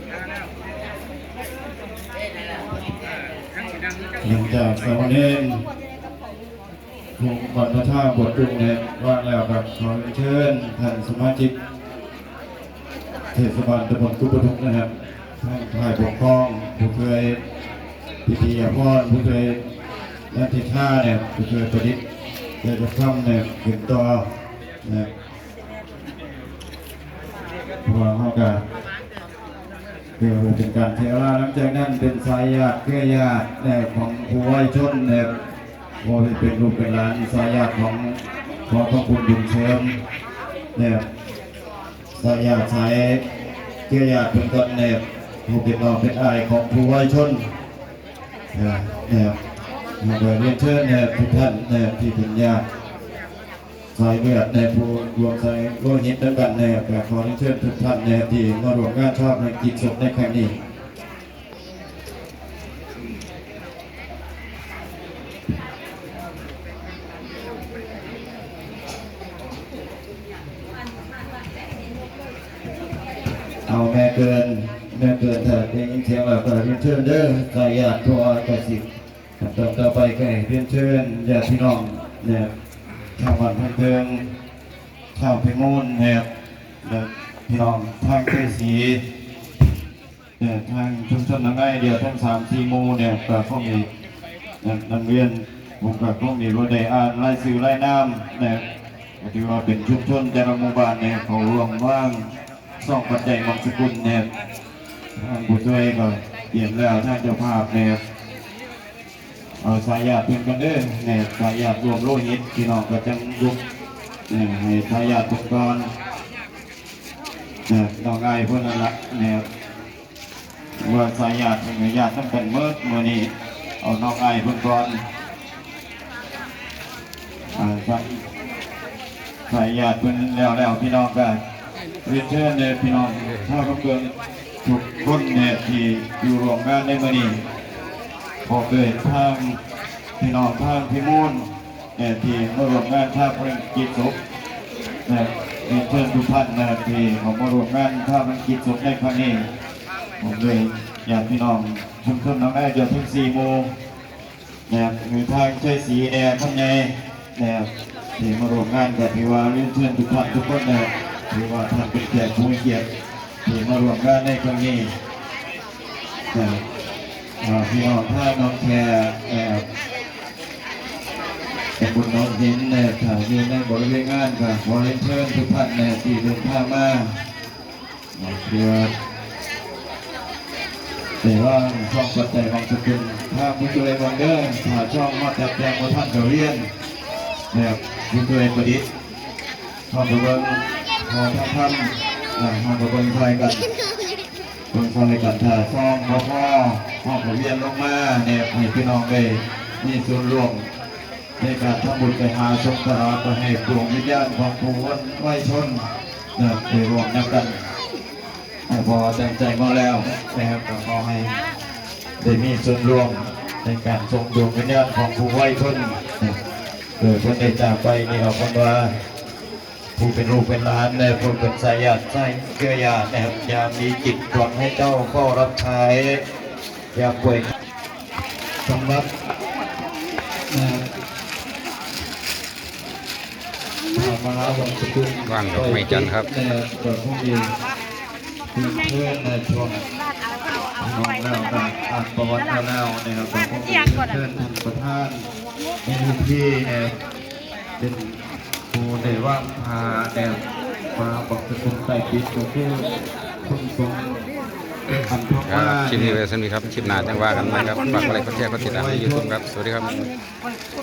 หลังจากสามเณรคงบรรพชาบทจุงเนี่ยว่าแล้วครับขอเชิญท่านสมาชิกเทศบาลตำบลกุบทุกนะครับท่านฝ่ายปกครองผู้เคยพิธีอาภรณ์ผู้เคยนักทิท่าเนี่ยผู้เคยประดิษฐ์เคยจะทำเนี่ยขึ้นต่อนะเพราะว่าเขาก็เพื่อเป็นการเทราหลังจากนั้นเป็นสายญาติเครือญาติของผู้ไว้ชนเนี่ยพอเป็นลูกเป็นหลานสายญาติของพระคุณบุญเชิมเนี่ยสายญาติสายเครือญาติเป็นต้นเนี่ยผู้เป็นน้องเป็นอ้ายของผู้ไว้ชนเนี่ยมาโดยเรียนเชิญเนี่ยทุกท่านเนี่ยที่เป็นญาติสายเลือดในผู้รวมสายโลหิตด้วยกันในแต่ขอเชิญทุกท่านในที่มาร่วมงานชอบในกิจศพในครั้งนี้เอาแม่เกินเถิดเองเทียงเราก็เรียนเชิญเด้อสายญาติทั่วกสิบต่อไปก็เรียนเชิญญาติพี่น้องเนี่ยชาวบ้านเพิงชาวพิมูลเนี่ยพี่น้องทางเกษีเนี่ยทางชุมชนง่ายเดียวทั้ง3-4 หมู่เนี่ยก็คงมีนักเรียนผมก็คงมีรู้ได้อ่านรายชื่อรายนามเนี่ยถือว่าเป็นชุมชนแต่ละหมู่บ้านเนี่ยเขารวมว่างซ่องปัจจัยมงคลสกุลเนี่ยทางผู้ช่วยก็เยี่ยมแล้วท่านเจ้าภาพเนี่ยสายญาติเพื่อนกันเด้อเนี่ยสายญาติรวมโลหิตพี่น้องก็จังยุบเนี่ยให้สายญาติทุกคนเนี่ยน้องไอ้เพื่อนนั่นละเนี่ยว่าสายญาติเป็นญาติต้องกันเมื่อนี้เอาน้องไอ้เพื่อนก่อนสายญาติเพื่อนแล้วพี่น้องกันเรียนเชิญเนี่ยพี่น้องถ้าเขาเกินทุกคนเนี่ยที่อยู่รวมกันในเมื่อนี้พอเกิดทางพี่น้องทางพิมูลเนี่ยที่มารวมงานท่าพระกิจศพเนี่ยเรียนเชิญทุกท่านนะที่เขามารวมงานท่าพระกิจศพในครั้งนี้ผมเลยอยากพี่น้องชุมชนน้องได้เดือนถึง4 โมงเนี่ยมีทางใช้สีแอร์ข้างในเนี่ยที่มารวมงานกับพี่ว่าเรียนเชิญทุกท่านทุกคนเนี่ยถือว่าท่านเป็นแขกผู้มีเกียรติที่มารวมงานในครั้งนี้พี่น้องท่าน้องแคร์เป็นบุญน้องหินถ่ายยืนในบริเวณงานค่ะขอเรียนเชิญทุกท่านที่เดินทางมาเพื่อแต่ว่าช่องปัจจัยของสกุลถ้าผู้ช่วยวันเดอร์ถ้าช่องมาแต่แปลงของท่านจะเรียนแบบผู้ช่วยประดิษฐ์ทำตัวเบิ้งพอท่านทำตัวเบิ้งไทยกันเบิ้งไทยกันถ้าช่องพ่อห้องเรียนลงมาเนี่ยให้พี่น้องได้มีส่วนร่วมในการทำบุญไปหาสมบัติไปให้ดวงวิญญาณของผู้วันไว้ชนไปรวมกันพอตั้งใจมาแล้วนะครับก็ขอให้ได้มีส่วนร่วมในการทรงดวงวิญญาณของผู้ไว้ชนโดยคนได้จากไปนี่เราคนว่าผู้เป็นลูกเป็นหลานในผู้เป็นสายญาติสายเครือญาตินะครับอย่ามีจิตหวังให้เจ้าเฝ้ารับใช้อย่าป่วยสำหรับมหาวังสกุลว่างดอกไม้จันทร์ครับเปิดห้องเรียนเพื่อนในช่วงน้องแล้วอ่านประวัติแล้วนะครับเปิดห้องเรียนเพื่อนท่านประธานในพื้นที่เป็นผู้ได้ว่างพามาบอกสกุลใต้ปิดก็คือคุณทรงคลิปนี้ไว้สำหรับครับคลิปหน้าจังว่ากันนะครับฝากอะไรก็แชร์ก็ติดตามใน YouTube ครับสวัสดีครับ